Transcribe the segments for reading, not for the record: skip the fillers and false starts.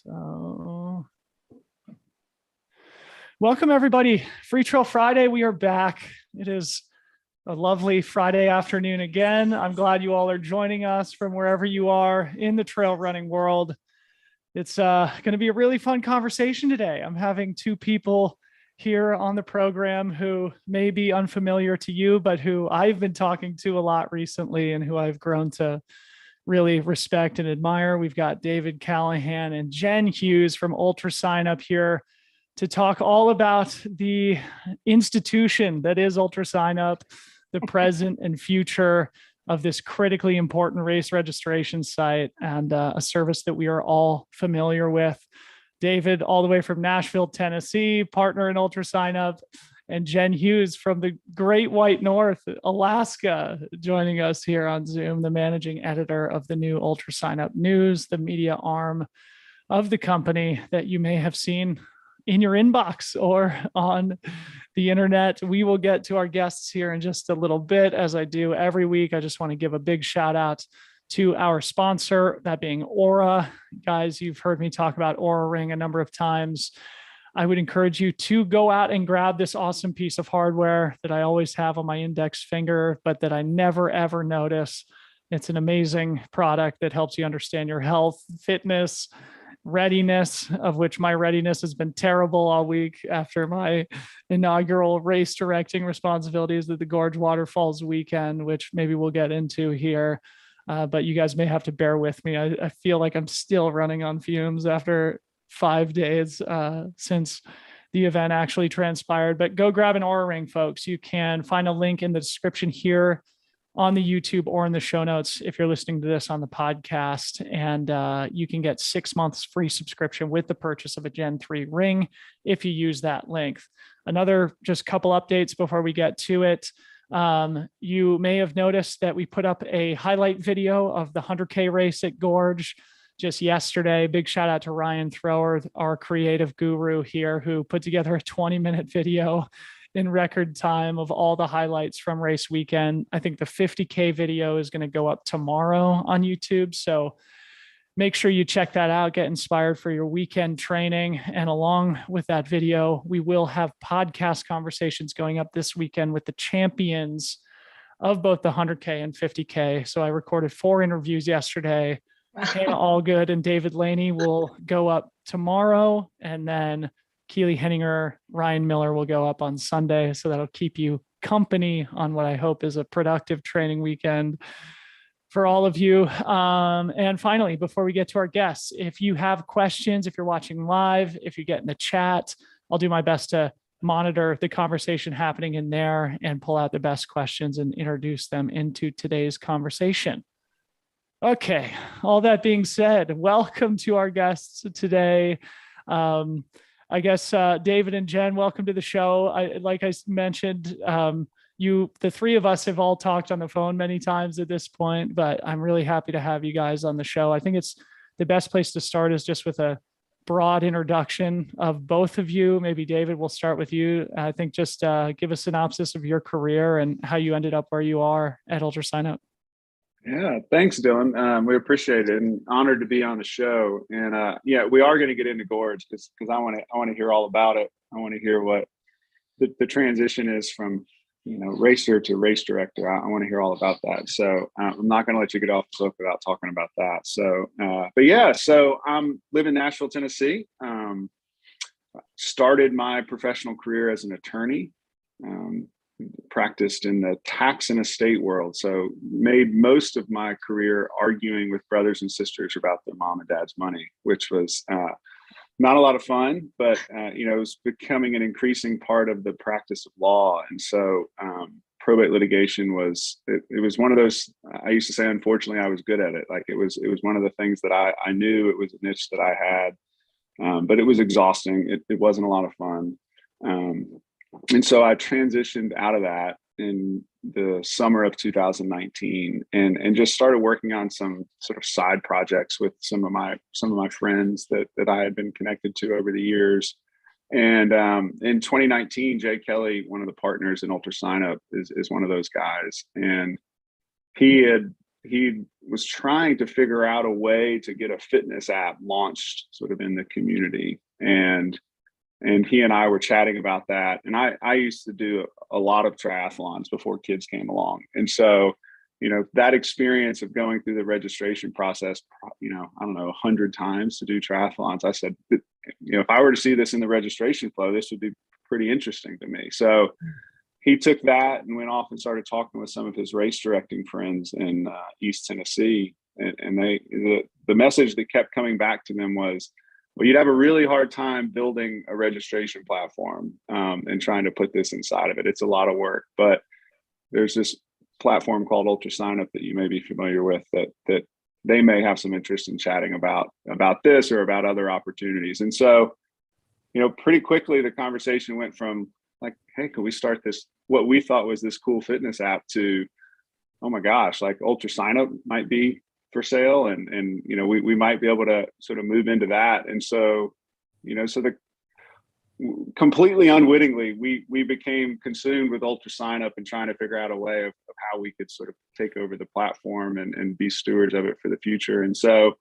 So, welcome everybody. Freetrail Friday, we are back. It is a lovely Friday afternoon again. I'm glad you all are joining us from wherever you are in the trail running world. It's going to be a really fun conversation today. I'm having two people here on the program who may be unfamiliar to you, but who I've been talking to a lot recently and who I've grown to really respect and admire. We've got David Callahan and Jenn Hughes from UltraSignup here to talk all about the institution that is UltraSignup, the present and future of this critically important race registration site, and a service that we are all familiar with. David, all the way from Nashville, Tennessee, partner in UltraSignup, and Jenn Hughes from the Great White North, Alaska, joining us here on Zoom, the managing editor of the new UltraSignup News, the media arm of the company that you may have seen in your inbox or on the internet. We will get to our guests here in just a little bit, as I do every week. I just want to give a big shout out to our sponsor, that being Aura. Guys, you've heard me talk about Aura Ring a number of times. I would encourage you to go out and grab this awesome piece of hardware that I always have on my index finger, but that I never, ever notice. It's an amazing product that helps you understand your health, fitness, readiness, of which my readiness has been terrible all week after my inaugural race directing responsibilities at the Gorge Waterfalls weekend, which maybe we'll get into here. But you guys may have to bear with me. I feel like I'm still running on fumes after 5 days since the event actually transpired. But go grab an Aura Ring, folks. You can find a link in the description here on the YouTube or in the show notes if you're listening to this on the podcast. And you can get 6 months free subscription with the purchase of a Gen 3 ring if you use that link. Another just couple updates before we get to it. You may have noticed that we put up a highlight video of the 100K race at Gorge just yesterday. Big shout out to Ryan Thrower, our creative guru here, who put together a 20-minute video in record time of all the highlights from race weekend. I think the 50K video is going to go up tomorrow on YouTube. So make sure you check that out, get inspired for your weekend training. And along with that video, we will have podcast conversations going up this weekend with the champions of both the 100K and 50K. So I recorded 4 interviews yesterday. Came all good. And David Laney will go up tomorrow. And then Keely Henninger, Ryan Miller will go up on Sunday. So that'll keep you company on what I hope is a productive training weekend for all of you. And finally, before we get to our guests, if you have questions, if you're watching live, if you get in the chat, I'll do my best to monitor the conversation happening in there and pull out the best questions and introduce them into today's conversation. Okay, all that being said, welcome to our guests today. I guess David and Jenn, welcome to the show. Like I mentioned, the three of us have all talked on the phone many times at this point, but I'm really happy to have you guys on the show. I think it's the best place to start is just with a broad introduction of both of you. Maybe David, we'll start with you. I think just give a synopsis of your career and how you ended up where you are at UltraSignup. Yeah, thanks, Dylan. We appreciate it, and honored to be on the show. And yeah, we are going to get into Gorge because I want to hear all about it. I want to hear what the transition is from racer to race director. I want to hear all about that. So I'm not going to let you get off the hook without talking about that. So, but yeah, so I'm live in Nashville, Tennessee. Started my professional career as an attorney. Practiced in the tax and estate world. So made most of my career arguing with brothers and sisters about their mom and dad's money, which was not a lot of fun, but it was becoming an increasing part of the practice of law. And so probate litigation was one of those, I used to say, unfortunately, I was good at it. Like it was one of the things that I knew it was a niche that I had, but it was exhausting. It wasn't a lot of fun. And so I transitioned out of that in the summer of 2019 and just started working on some sort of side projects with some of my friends that I had been connected to over the years. And in 2019, Jay Kelly, one of the partners in UltraSignup, is one of those guys. And he had he was trying to figure out a way to get a fitness app launched sort of in the community. And he and I were chatting about that. And I used to do a lot of triathlons before kids came along. And so, that experience of going through the registration process, I don't know, 100 times to do triathlons, I said, if I were to see this in the registration flow, this would be pretty interesting to me. So he took that and went off and started talking with some of his race directing friends in East Tennessee. And the message that kept coming back to them was, well, you'd have a really hard time building a registration platform and trying to put this inside of it. It's a lot of work, but there's this platform called UltraSignup that you may be familiar with that they may have some interest in chatting about this or about other opportunities. And so, pretty quickly the conversation went from like, hey, could we start this, what we thought was this cool fitness app, to, oh my gosh, like UltraSignup might be for sale, and we might be able to sort of move into that. And so, completely unwittingly, we became consumed with UltraSignup and trying to figure out a way of how we could sort of take over the platform and be stewards of it for the future. And so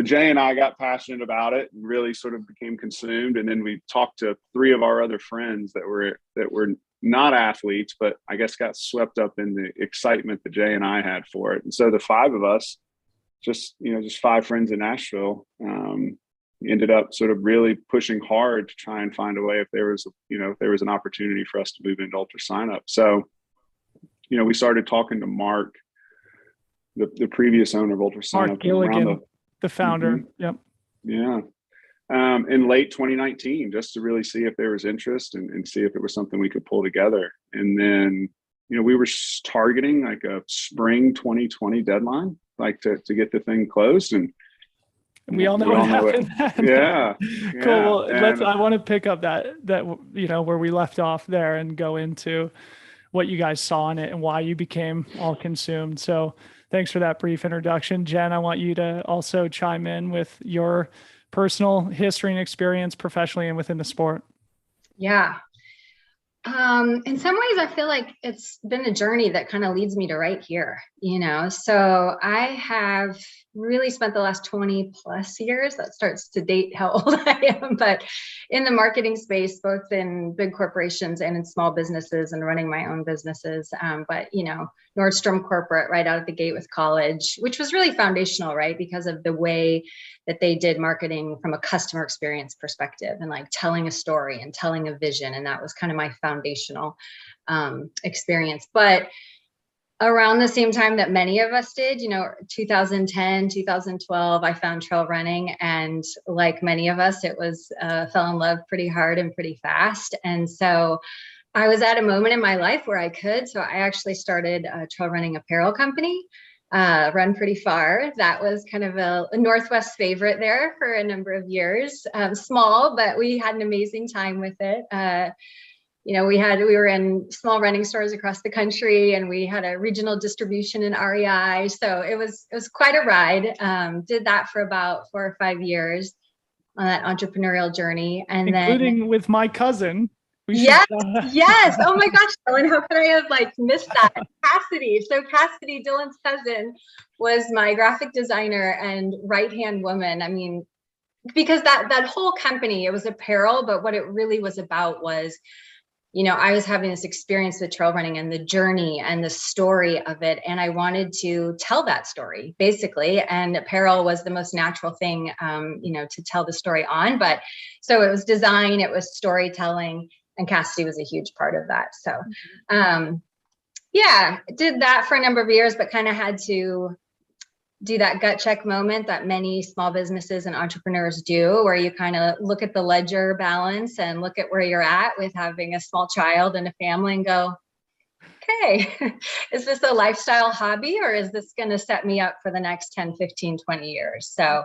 Jay and I got passionate about it and really sort of became consumed. And then we talked to 3 of our other friends that were not athletes, but I guess got swept up in the excitement that Jay and I had for it. And so the 5 of us, just 5 friends in Nashville, ended up sort of really pushing hard to try and find a way if there was an opportunity for us to move into UltraSignup. So, we started talking to Mark, the previous owner of UltraSignup. Mark Gilligan, the founder. Mm-hmm. Yep. Yeah. In late 2019, just to really see if there was interest and see if it was something we could pull together. And then, we were targeting like a spring 2020 deadline, like to get the thing closed. And we all know what happened. Yeah. Cool. Well, I want to pick up that where we left off there and go into what you guys saw in it and why you became all consumed. So thanks for that brief introduction. Jenn, I want you to also chime in with your personal history and experience professionally and within the sport. Yeah. In some ways, I feel like it's been a journey that kind of leads me to right here, so I have really spent the last 20 plus years, that starts to date how old I am, but in the marketing space, both in big corporations and in small businesses and running my own businesses. But, Nordstrom corporate right out of the gate with college, which was really foundational, right? Because of the way that they did marketing from a customer experience perspective and like telling a story and telling a vision. And that was kind of my foundational experience. But around the same time that many of us did, 2010, 2012, I found trail running. And like many of us, it was fell in love pretty hard and pretty fast. And so I was at a moment in my life where I could. So I actually started a trail running apparel company, Run Pretty Far. That was kind of a Northwest favorite there for a number of years. Small, but we had an amazing time with it. We were in small running stores across the country, and we had a regional distribution in REI. So it was quite a ride. Did that for about 4 or 5 years on that entrepreneurial journey. And including with my cousin. Yes. Oh my gosh, Ellen, how could I have missed that? Cassidy. So Cassidy, Dylan's cousin, was my graphic designer and right-hand woman. I mean, because that whole company, it was apparel, but what it really was about was, I was having this experience with trail running and the journey and the story of it. And I wanted to tell that story basically. And apparel was the most natural thing, to tell the story on. But so it was design, it was storytelling, and Cassidy was a huge part of that. So, did that for a number of years, but kind of had to do that gut check moment that many small businesses and entrepreneurs do, where you kind of look at the ledger balance and look at where you're at with having a small child and a family and go, okay, is this a lifestyle hobby, or is this going to set me up for the next 10, 15, 20 years? So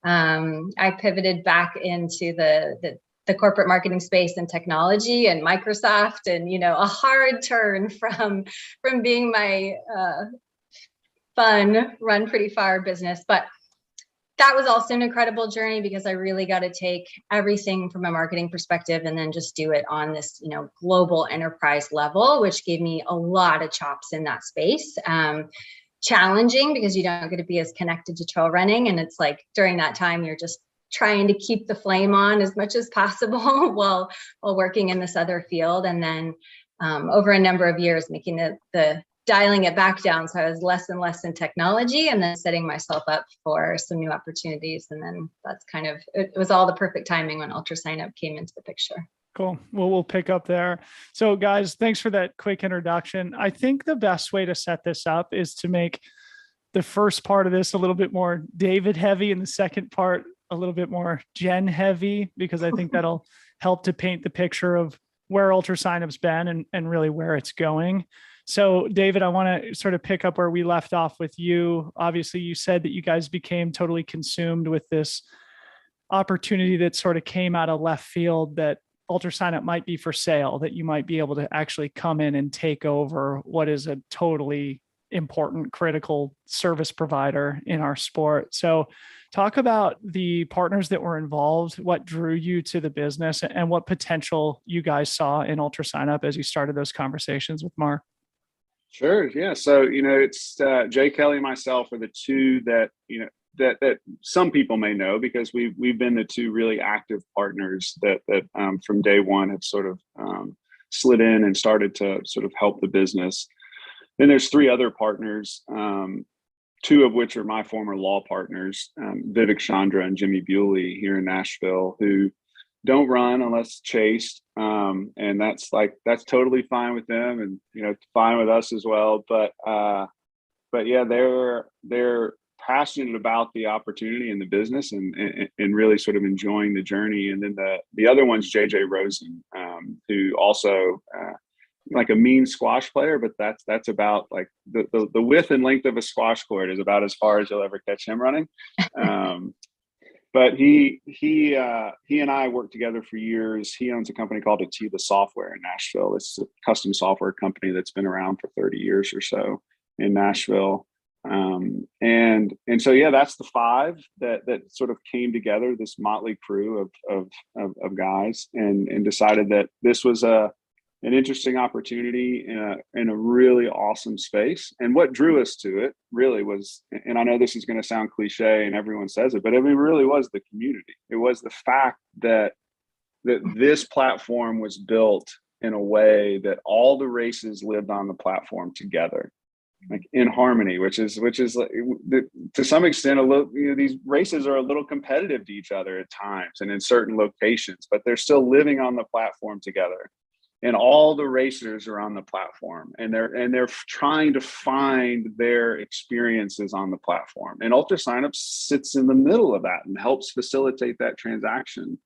I pivoted back into the corporate marketing space and technology and Microsoft, and, a hard turn from being my fun Run Pretty Far business. But that was also an incredible journey because I really got to take everything from a marketing perspective and then just do it on this, global enterprise level, which gave me a lot of chops in that space. challenging because you don't get to be as connected to trail running. And it's like during that time, you're just trying to keep the flame on as much as possible while working in this other field. And then over a number of years, making the dialing it back down. So I was less and less in technology, and then setting myself up for some new opportunities. And then that's kind of, it was all the perfect timing when UltraSignup came into the picture. Cool. Well, we'll pick up there. So guys, thanks for that quick introduction. I think the best way to set this up is to make the first part of this a little bit more David heavy and the second part a little bit more Jenn heavy, because I think that'll help to paint the picture of where UltraSignup's been and really where it's going. So David, I want to sort of pick up where we left off with you. Obviously, you said that you guys became totally consumed with this opportunity that sort of came out of left field, that UltraSignup might be for sale, that you might be able to actually come in and take over what is a totally important, critical service provider in our sport. So talk about the partners that were involved, what drew you to the business, and what potential you guys saw in UltraSignup as you started those conversations with Mark. Sure. Yeah. So, it's Jay, Kelly, and myself are the two that, that some people may know, because we've been the two really active partners that from day one have sort of slid in and started to sort of help the business. Then there's three other partners, two of which are my former law partners, Vivek Chandra and Jimmy Bewley here in Nashville, who don't run unless chased. And that's totally fine with them, and, fine with us as well. But yeah, they're passionate about the opportunity and the business, and really sort of enjoying the journey. And then the other one's JJ Rosen, who also, like a mean squash player, but that's about like the width and length of a squash court is about as far as you'll ever catch him running. But he and I worked together for years. He owns a company called Atiba Software in Nashville. It's a custom software company that's been around for 30 years or so in Nashville. And so, yeah, that's the five that sort of came together, this motley crew of guys, and decided that this was an interesting opportunity in a really awesome space. And what drew us to it really was, and I know this is going to sound cliche and everyone says it, but I mean, it really was the community. It was the fact that this platform was built in a way that all the races lived on the platform together, like in harmony, which is like, to some extent, a little, these races are a little competitive to each other at times and in certain locations, but they're still living on the platform together. And all the racers are on the platform, and they're trying to find their experiences on the platform. And UltraSignup sits in the middle of that and helps facilitate that transaction.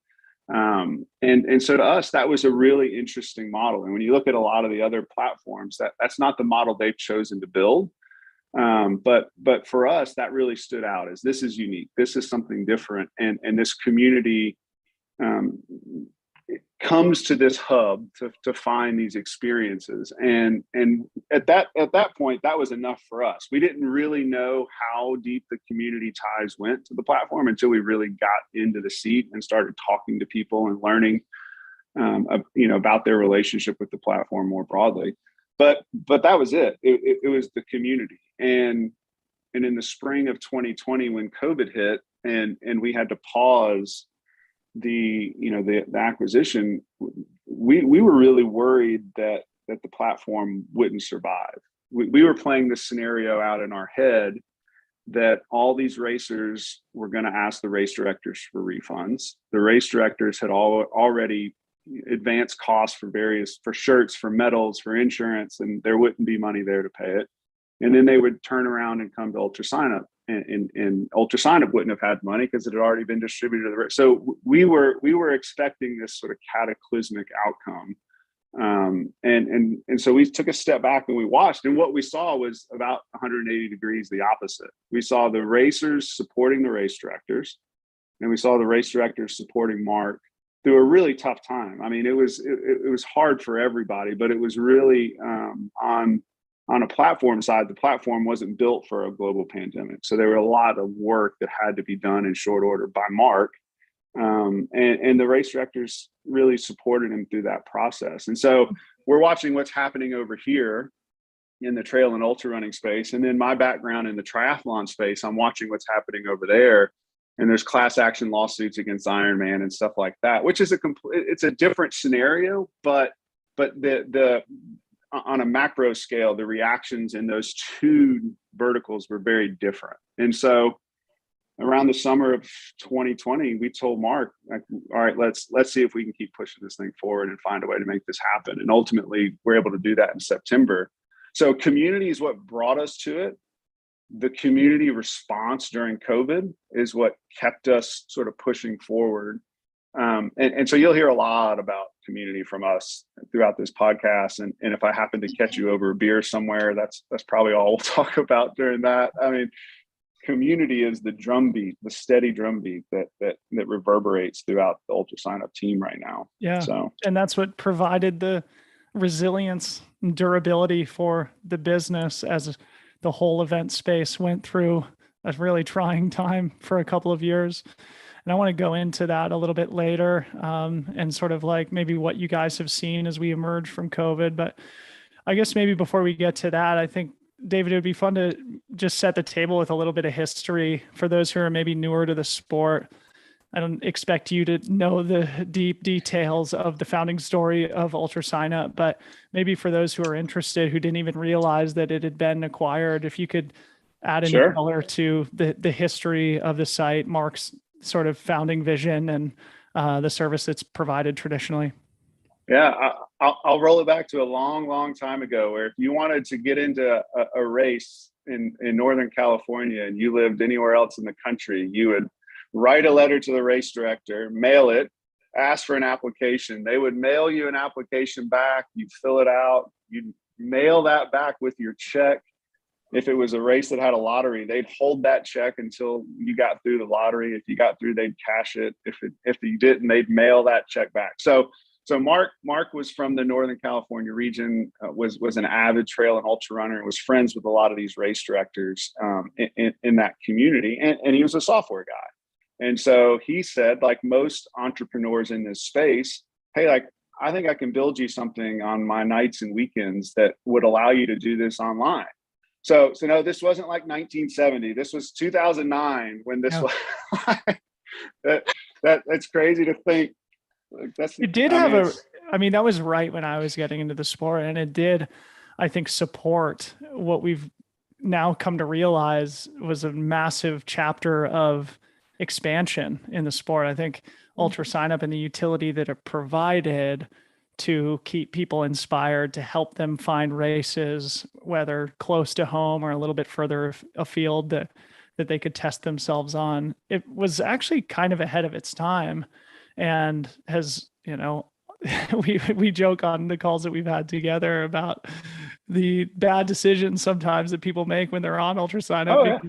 And so to us, that was a really interesting model. And when you look at a lot of the other platforms, that's not the model they've chosen to build. But for us, that really stood out as this is unique. This is something different, and this community comes to this hub to find these experiences. And at that point, that was enough for us. We didn't really know how deep the community ties went to the platform until we really got into the seat and started talking to people and learning, about their relationship with the platform more broadly. But that was it. It was the community. And in the spring of 2020, when COVID hit and we had to pause the acquisition, we were really worried that the platform wouldn't survive. We were playing this scenario out in our head that all these racers were going to ask the race directors for refunds. The race directors had already advanced costs for shirts, for medals, for insurance, and there wouldn't be money there to pay it. And then they would turn around and come to UltraSignup, and UltraSignup wouldn't have had money because it had already been distributed to the race. So we were expecting this sort of cataclysmic outcome. And so we took a step back and we watched, and what we saw was about 180 degrees the opposite. We saw the racers supporting the race directors, and we saw the race directors supporting Mark through a really tough time. I mean, it was hard for everybody, but it was really on a platform side. The platform wasn't built for a global pandemic, so there were a lot of work that had to be done in short order by Mark. And the race directors really supported him through that process. And so we're watching what's happening over here. in the trail and ultra running space. And then my background in the triathlon space, I'm watching what's happening over there. And there's class action lawsuits against Ironman and stuff like that, which is it's a different scenario, but the on a macro scale, the reactions in those two verticals were very different. And so around the summer of 2020, we told Mark, like, all right, let's see if we can keep pushing this thing forward and find a way to make this happen. And ultimately, we're able to do that in September. So community is what brought us to it. The community response during COVID is what kept us sort of pushing forward. And so you'll hear a lot about community from us throughout this podcast. And if I happen to catch you over a beer somewhere, that's probably all we'll talk about during that. I mean, community is the drumbeat, the steady drumbeat that reverberates throughout the UltraSignup team right now. Yeah. So, and that's what provided the resilience and durability for the business as the whole event space went through a really trying time for a couple of years. And I want to go into that a little bit later, and sort of like maybe what you guys have seen as we emerge from COVID. But I guess maybe before we get to that, I think, David, it would be fun to just set the table with a little bit of history for those who are maybe newer to the sport. I don't expect you to know the deep details of the founding story of UltraSignup, but maybe for those who are interested, who didn't even realize that it had been acquired, if you could add any color to the history of the site, Mark's sort of founding vision, and the service it's provided traditionally. Yeah, I'll roll it back to a long time ago, where if you wanted to get into a race in Northern California and you lived anywhere else in the country, you would write a letter to the race director, mail it, ask for an application. They would mail you an application back. You fill it out. You mail that back with your check. If it was a race that had a lottery, they'd hold that check until you got through the lottery. If you got through, they'd cash it. If you didn't, they'd mail that check back. So Mark was from the Northern California region, was an avid trail and ultra runner, and was friends with a lot of these race directors in that community. And he was a software guy. And so he said, like most entrepreneurs in this space, hey, like, I think I can build you something on my nights and weekends that would allow you to do this online. So no, this wasn't like 1970. This was 2009 when this was. That's crazy to think. Like, it did that was right when I was getting into the sport, and it did, I think, support what we've now come to realize was a massive chapter of expansion in the sport. I think UltraSignup and the utility that it provided to keep people inspired, to help them find races, whether close to home or a little bit further afield, that they could test themselves on. It was actually kind of ahead of its time, and has, we joke on the calls that we've had together about the bad decisions sometimes that people make when they're on UltraSignup. Oh, yeah.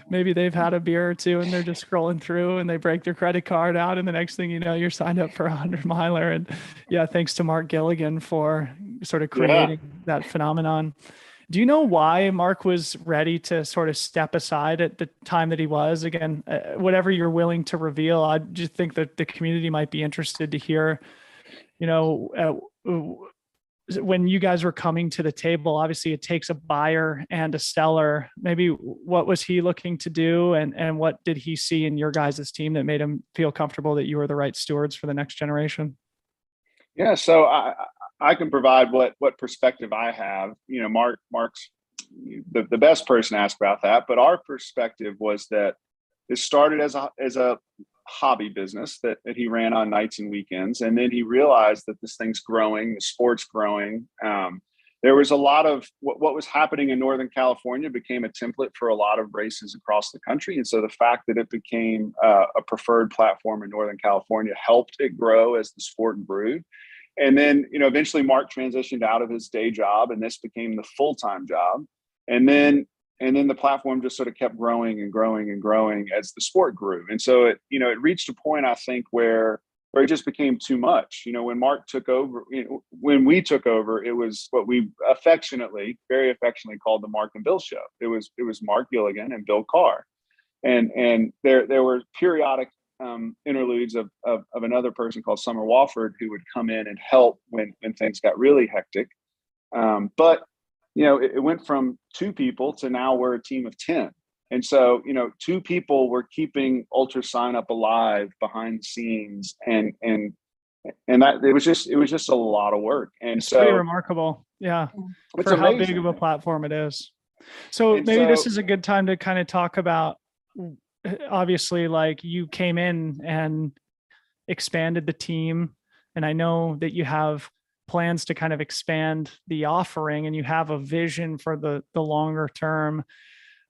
Maybe they've had a beer or two and they're just scrolling through and they break their credit card out, and the next thing you know, you're signed up for a 100-miler. And yeah, thanks to Mark Gilligan for sort of creating that phenomenon. Do you know why Mark was ready to sort of step aside at the time that he was? Again, whatever you're willing to reveal, I just think that the community might be interested to hear, when you guys were coming to the table. Obviously it takes a buyer and a seller. Maybe what was he looking to do, and what did he see in your guys' team that made him feel comfortable that you were the right stewards for the next generation? Yeah, so I can provide what perspective I have. Mark's the best person to ask about that, but our perspective was that it started as a hobby business that he ran on nights and weekends. And then he realized that this thing's growing, the sport's growing. There was a lot of what was happening in Northern California became a template for a lot of races across the country. And so the fact that it became a preferred platform in Northern California helped it grow as the sport grew. And then, eventually Mark transitioned out of his day job, and this became the full-time job. And then the platform just sort of kept growing and growing and growing as the sport grew. And so it reached a point, I think, where it just became too much. When Mark took over, when we took over, it was what we very affectionately called the Mark and Bill show. It was Mark Gilligan and Bill Carr. And there were periodic interludes of another person called Summer Wofford, who would come in and help when things got really hectic. But it went from 2 people to now we're a team of 10. And so, 2 people were keeping UltraSignup alive behind the scenes, and that it was just a lot of work. And It's so pretty remarkable. Yeah. it's For how amazing. big of a platform it is. So And maybe so- this is a good time to kind of talk about, obviously, like, you came in and expanded the team. And I know that you have plans to kind of expand the offering, and you have a vision for the longer term.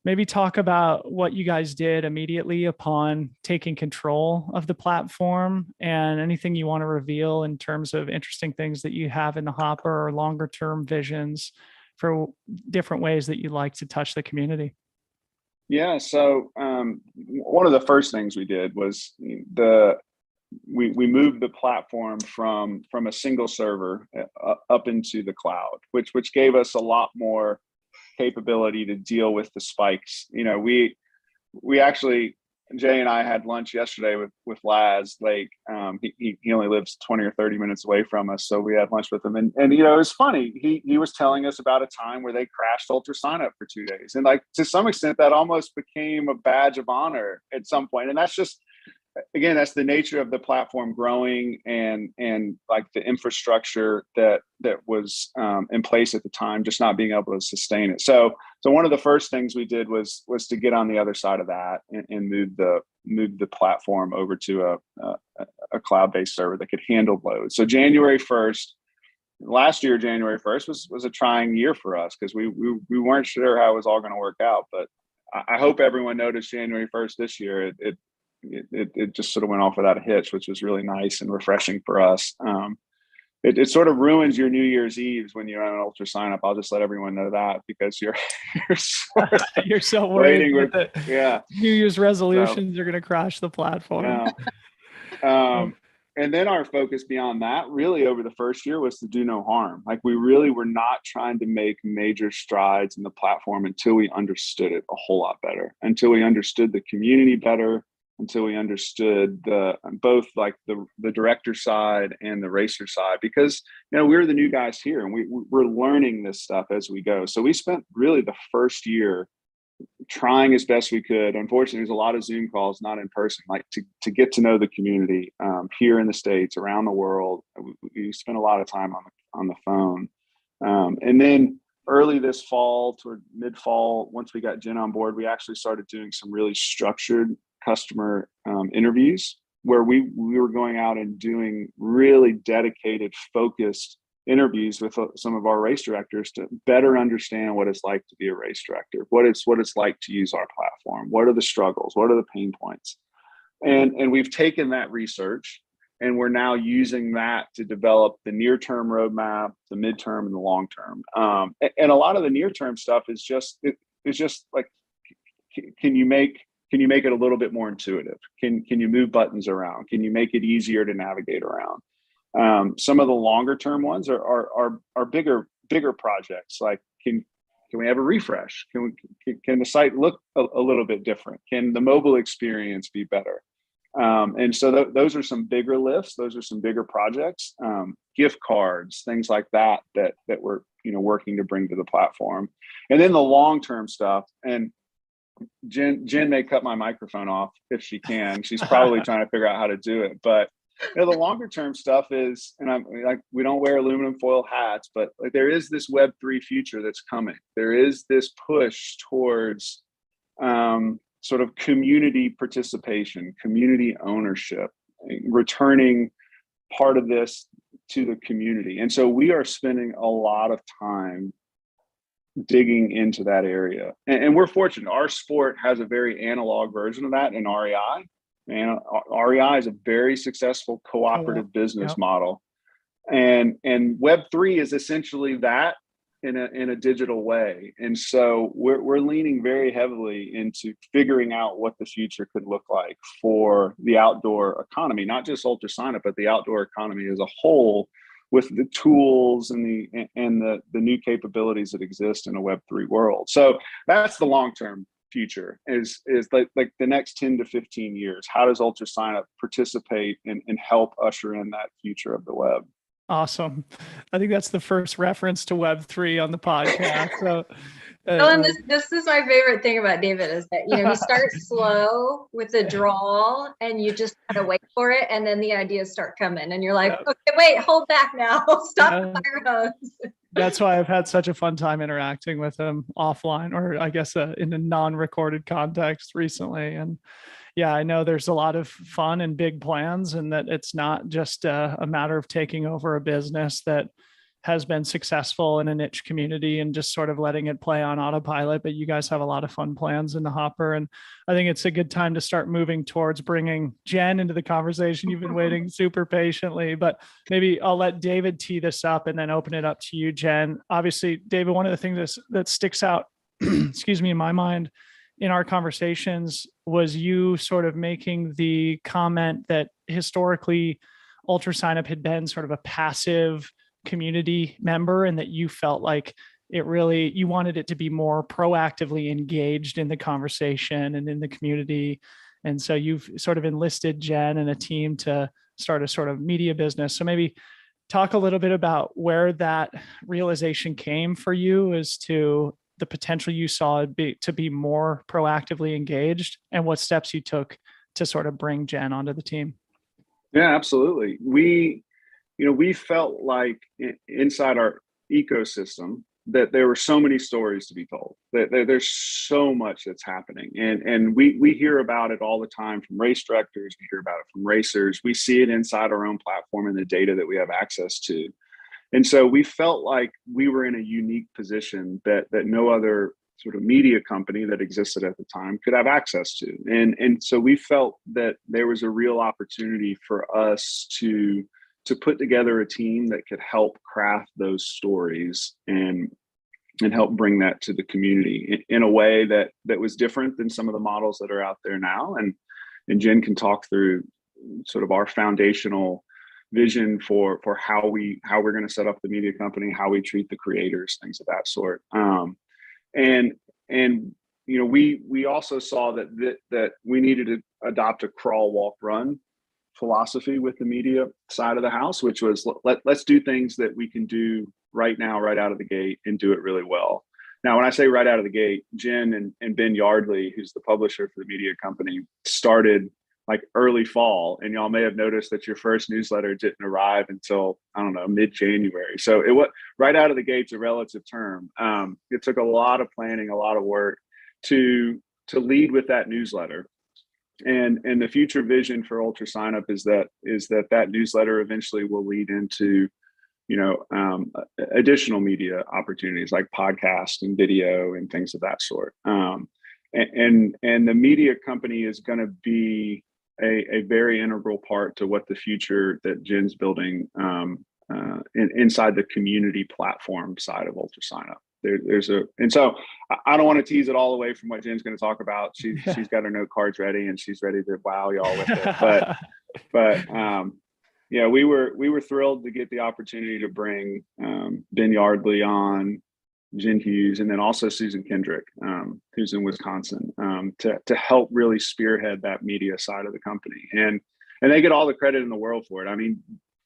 Maybe talk about what you guys did immediately upon taking control of the platform, and anything you want to reveal in terms of interesting things that you have in the hopper or longer term visions for different ways that you'd like to touch the community. Yeah. So one of the first things we did was we moved the platform from a single server up into the cloud, which gave us a lot more capability to deal with the spikes. We actually, Jay and I had lunch yesterday with Laz Lake. He only lives 20 or 30 minutes away from us, so we had lunch with him. And it was funny. He was telling us about a time where they crashed UltraSignup for 2 days, and like to some extent that almost became a badge of honor at some point. And that's just, again, that's the nature of the platform growing, and like the infrastructure that was in place at the time just not being able to sustain it. So one of the first things we did was to get on the other side of that and move the platform over to a cloud-based server that could handle loads. So last year, January 1st was a trying year for us, because we weren't sure how it was all going to work out. But I hope everyone noticed January 1st this year, it just sort of went off without a hitch, which was really nice and refreshing for us. It sort of ruins your New Year's Eves when you're on an UltraSignup. I'll just let everyone know that, because you're sort of You're so worried yeah. New Year's resolutions are going to crash the platform. And then our focus beyond that, really over the first year, was to do no harm. Like, we really were not trying to make major strides in the platform until we understood it a whole lot better, until we understood the community better, until we understood both like the director side and the racer side, because we're the new guys here, and we're learning this stuff as we go. So we spent really the first year trying as best we could. Unfortunately, there's a lot of Zoom calls, not in person, like to get to know the community here in the States, around the world. We spent a lot of time on the phone, and then early this fall, toward mid-fall, once we got Jenn on board, we actually started doing some really structured customer interviews, where we were going out and doing really dedicated, focused interviews with some of our race directors to better understand what it's like to be a race director, what it's like to use our platform, what are the struggles, what are the pain points. And we've taken that research, and we're now using that to develop the near-term roadmap, the midterm, and the long-term. And a lot of the near-term stuff is just like, can you make it a little bit more intuitive? Can you move buttons around? Can you make it easier to navigate around? Some of the longer term ones are bigger projects. Like, can we have a refresh? Can the site look a little bit different? Can the mobile experience be better? And so those are some bigger lifts. Those are some bigger projects. Gift cards, things like that we're working to bring to the platform. And then the long term stuff. And Jenn may cut my microphone off if she can. She's probably trying to figure out how to do it. But the longer term stuff is, and I'm like, we don't wear aluminum foil hats, but like, there is this Web3 future that's coming. There is this push towards sort of community participation, community ownership, returning part of this to the community. And so we are spending a lot of time digging into that area. And we're fortunate. Our sport has a very analog version of that in REI. And REI is a very successful cooperative business model. And Web3 is essentially that in a digital way. And so we're leaning very heavily into figuring out what the future could look like for the outdoor economy, not just UltraSignup, but the outdoor economy as a whole, with the tools and the new capabilities that exist in a Web3 world. So that's the long-term future, is like the next 10 to 15 years. How does UltraSignup participate and help usher in that future of the web? Awesome. I think that's the first reference to Web3 on the podcast. So, Well, and this is my favorite thing about David is that, you start slow with the drawl and you just kind of wait for it. And then the ideas start coming and you're like, okay, wait, hold back now. Stop the fire hose. That's why I've had such a fun time interacting with him offline, or I guess in a non-recorded context recently. And yeah, I know there's a lot of fun and big plans, and that it's not just a matter of taking over a business that has been successful in a niche community and just sort of letting it play on autopilot. But you guys have a lot of fun plans in the hopper. And I think it's a good time to start moving towards bringing Jenn into the conversation. You've been waiting super patiently, but maybe I'll let David tee this up and then open it up to you, Jenn. Obviously, David, one of the things that sticks out, excuse me, in my mind in our conversations was you sort of making the comment that historically UltraSignup had been sort of a passive community member, and that you felt like you wanted it to be more proactively engaged in the conversation and in the community. And so you've sort of enlisted Jenn and a team to start a sort of media business. So maybe talk a little bit about where that realization came for you as to the potential you saw to be more proactively engaged, and what steps you took to sort of bring Jenn onto the team. Yeah, absolutely. We felt like inside our ecosystem that there were so many stories to be told, that there's so much that's happening. And we hear about it all the time from race directors. We hear about it from racers. We see it inside our own platform and the data that we have access to. And so we felt like we were in a unique position that no other sort of media company that existed at the time could have access to. And so we felt that there was a real opportunity for us to put together a team that could help craft those stories and help bring that to the community in a way that was different than some of the models that are out there now. And Jenn can talk through sort of our foundational vision for how we're going to set up the media company, how we treat the creators, things of that sort. We also saw that we needed to adopt a crawl, walk, run philosophy with the media side of the house, which was let's do things that we can do right now, right out of the gate, and do it really well. Now, when I say right out of the gate, Jenn and Ben Yardley, who's the publisher for the media company, started like early fall, and y'all may have noticed that your first newsletter didn't arrive until, I don't know, mid-January. So it was right out of the gate's a relative term. It took a lot of planning, a lot of work to lead with that newsletter. And the future vision for UltraSignup is that newsletter eventually will lead into, additional media opportunities like podcast and video and things of that sort. And the media company is going to be a very integral part to what the future that Jenn's building inside the community platform side of UltraSignup. And so I don't want to tease it all away from what Jenn's going to talk about. She's got her note cards ready and she's ready to wow y'all with it. But we were thrilled to get the opportunity to bring Ben Yardley on, Jen Hughes, and then also Susan Kendrick, who's in Wisconsin, to help really spearhead that media side of the company. And they get all the credit in the world for it. I mean,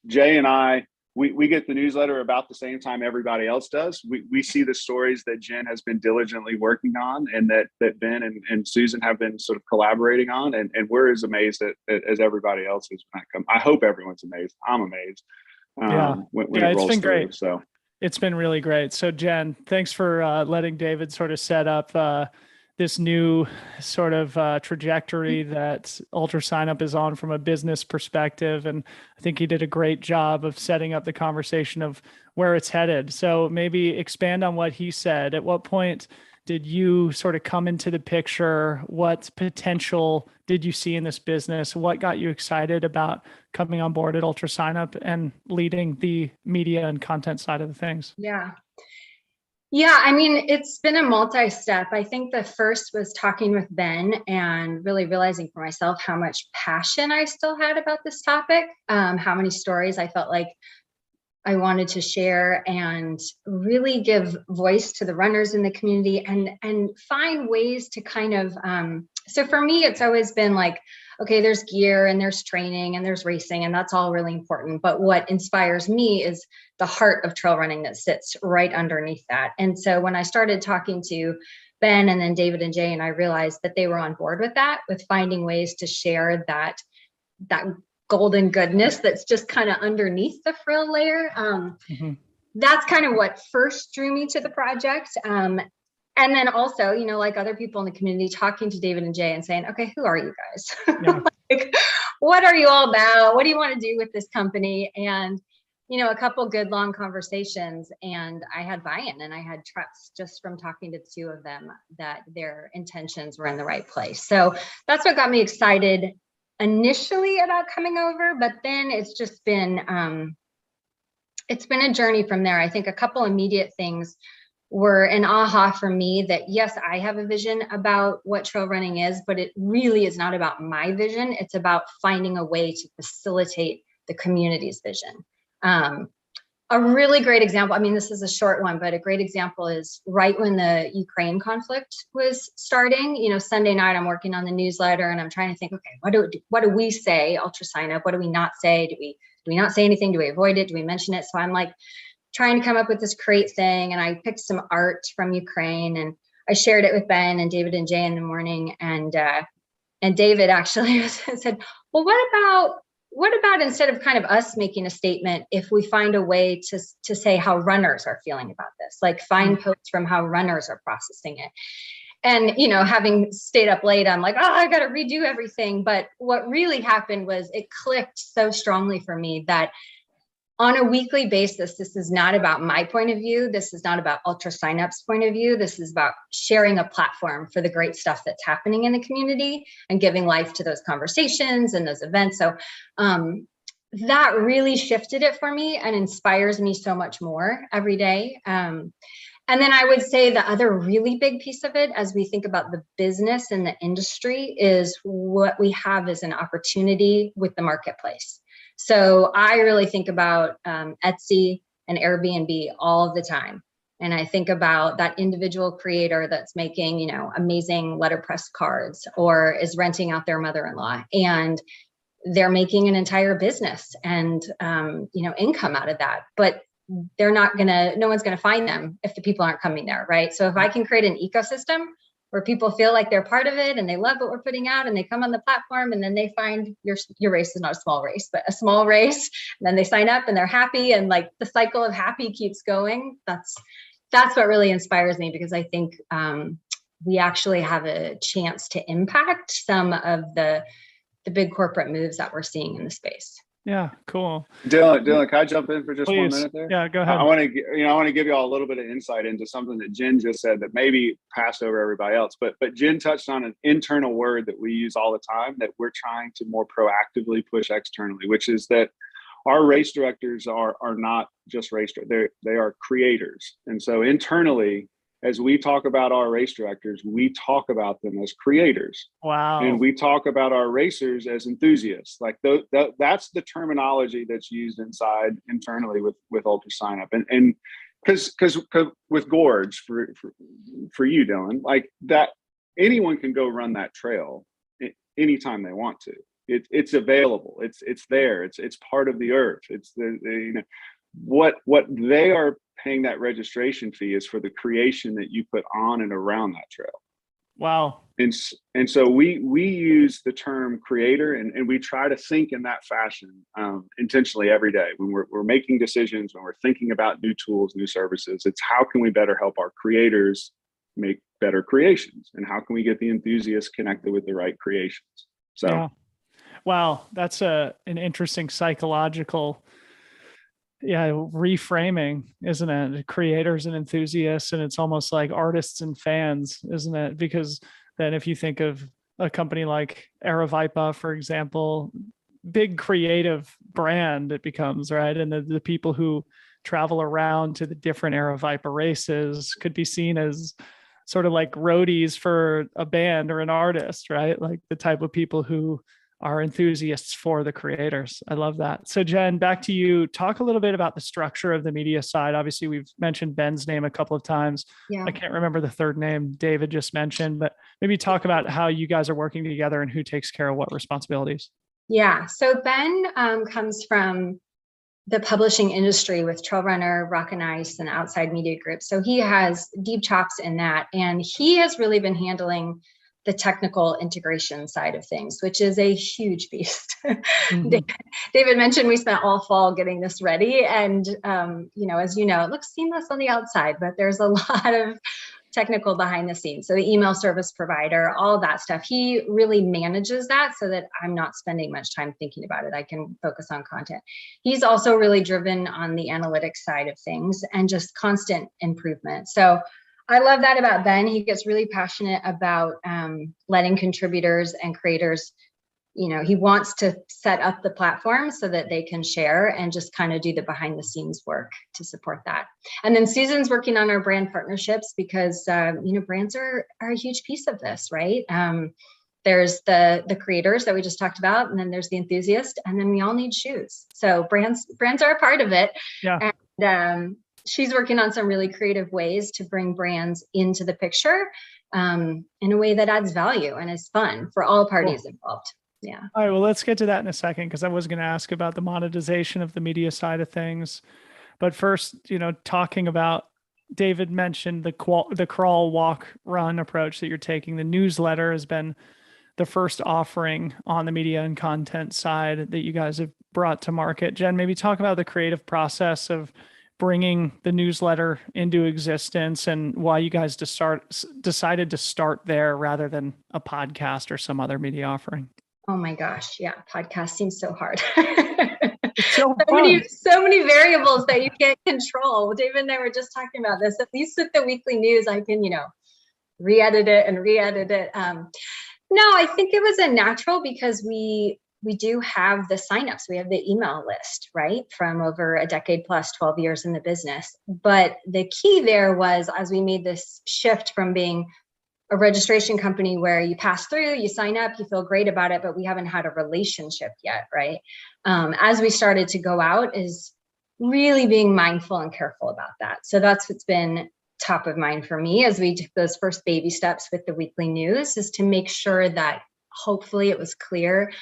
Jay and I, we get the newsletter about the same time everybody else does. We see the stories that Jenn has been diligently working on, and that Ben and Susan have been sort of collaborating on, and we're as amazed as everybody else is when that comes. I hope everyone's amazed. I'm amazed. When it rolls through. Great. So it's been really great. So Jenn, thanks for letting David sort of set up this new sort of trajectory that UltraSignup is on from a business perspective. And I think he did a great job of setting up the conversation of where it's headed. So maybe expand on what he said. At what point did you sort of come into the picture? What potential did you see in this business? What got you excited about coming on board at UltraSignup and leading the media and content side of the things? Yeah, I mean, it's been a multi-step. I think the first was talking with Ben and really realizing for myself how much passion I still had about this topic, how many stories I felt like I wanted to share and really give voice to the runners in the community and find ways to kind of, so for me, it's always been like, okay, there's gear and there's training and there's racing, and that's all really important. But what inspires me is the heart of trail running that sits right underneath that. And so when I started talking to Ben and then David and Jay, and I realized that they were on board with that, with finding ways to share that golden goodness that's just kind of underneath the frill layer. That's kind of what first drew me to the project. And then also, you know, like other people in the community, talking to David and Jay and saying, okay, who are you guys? Yeah. Like, what are you all about? What do you want to do with this company? And, you know, a couple good long conversations, and I had buy-in and I had trust just from talking to the two of them that their intentions were in the right place. So that's what got me excited initially about coming over, but then it's just been a journey from there. I think a couple immediate things were an aha for me that, yes, I have a vision about what trail running is, but it really is not about my vision. It's about finding a way to facilitate the community's vision. A really great example, I mean, this is a short one, but a great example is right when the Ukraine conflict was starting, you know, Sunday night, I'm working on the newsletter and I'm trying to think, okay, what do we say, UltraSignup? What do we not say? Do we not say anything? Do we avoid it? Do we mention it? So I'm like trying to come up with this great thing. And I picked some art from Ukraine and I shared it with Ben and David and Jay in the morning. And David actually said, well, what about instead of kind of us making a statement, if we find a way to say how runners are feeling about this, like find posts from how runners are processing it. And, you know, having stayed up late, I'm like, oh, I got to redo everything. But what really happened was it clicked so strongly for me that on a weekly basis, this is not about my point of view. This is not about UltraSignup's point of view. This is about sharing a platform for the great stuff that's happening in the community and giving life to those conversations and those events. So that really shifted it for me and inspires me so much more every day. And then I would say the other really big piece of it, as we think about the business and the industry, is what we have as an opportunity with the marketplace. So I really think about Etsy and Airbnb all of the time. And I think about that individual creator that's making, you know, amazing letterpress cards or is renting out their mother-in-law, and they're making an entire business and, you know, income out of that. But no one's going to find them if the people aren't coming there, right? So if I can create an ecosystem where people feel like they're part of it and they love what we're putting out and they come on the platform and then they find your race is not a small race, but a small race, and then they sign up and they're happy, and like the cycle of happy keeps going. That's what really inspires me, because I think we actually have a chance to impact some of the big corporate moves that we're seeing in the space. Yeah, cool. Dylan, can I jump in for just Please. 1 minute there? Yeah, go ahead. I want to give you all a little bit of insight into something that Jenn just said that maybe passed over everybody else. But Jenn touched on an internal word that we use all the time that we're trying to more proactively push externally, which is that our race directors are not just race directors; they are creators. And so internally, as we talk about our race directors, we talk about them as creators. Wow. And we talk about our racers as enthusiasts. Like that's the terminology that's used internally with UltraSignup. And because with Gorge, for you, Dylan, like that, anyone can go run that trail anytime they want to. It's available. It's there. It's part of the earth. It's what they are paying that registration fee is for the creation that you put on and around that trail. Wow. And so we use the term creator and we try to think in that fashion intentionally every day when we're making decisions, when we're thinking about new tools, new services. It's how can we better help our creators make better creations, and how can we get the enthusiasts connected with the right creations? So yeah. Wow, that's an interesting psychological reframing, isn't it? Creators and enthusiasts, and it's almost like artists and fans, isn't it? Because then if you think of a company like Aravaipa, for example, big creative brand it becomes, right? And the people who travel around to the different Aravaipa races could be seen as sort of like roadies for a band or an artist, right? Like the type of people who are enthusiasts for the creators. I love that. So Jenn, back to you. Talk a little bit about the structure of the media side. Obviously, we've mentioned Ben's name a couple of times. Yeah. I can't remember the third name David just mentioned, but maybe talk about how you guys are working together and who takes care of what responsibilities. Yeah. So Ben comes from the publishing industry with Trail Runner, Rock and Ice, and Outside Media Group. So he has deep chops in that. And he has really been handling the technical integration side of things, which is a huge beast. Mm-hmm. David mentioned we spent all fall getting this ready. And, as you know, it looks seamless on the outside, but there's a lot of technical behind the scenes. So the email service provider, all that stuff, he really manages that so that I'm not spending much time thinking about it. I can focus on content. He's also really driven on the analytics side of things and just constant improvement. So I love that about Ben. He gets really passionate about letting contributors and creators, he wants to set up the platform so that they can share and just kind of do the behind the scenes work to support that. And then Susan's working on our brand partnerships because, brands are a huge piece of this, right? There's the creators that we just talked about, and then there's the enthusiast, and then we all need shoes. So brands are a part of it. Yeah. And she's working on some really creative ways to bring brands into the picture in a way that adds value and is fun for all parties involved. Yeah. All right. Well, let's get to that in a second, because I was going to ask about the monetization of the media side of things. But first, talking about, David mentioned the crawl, walk, run approach that you're taking. The newsletter has been the first offering on the media and content side that you guys have brought to market. Jenn, maybe talk about the creative process of bringing the newsletter into existence and why you guys decided to start there rather than a podcast or some other media offering. Oh my gosh. Yeah. Podcast seems so hard. So many variables that you can't control. David and I were just talking about this. At least with the weekly news, I can, re-edit it. No, I think it was a natural because we do have the signups. We have the email list, right? From over a decade plus, 12 years in the business. But the key there was, as we made this shift from being a registration company where you pass through, you sign up, you feel great about it, but we haven't had a relationship yet, right? As we started to go out, is really being mindful and careful about that. So that's what's been top of mind for me as we took those first baby steps with the weekly news, is to make sure that hopefully it was clear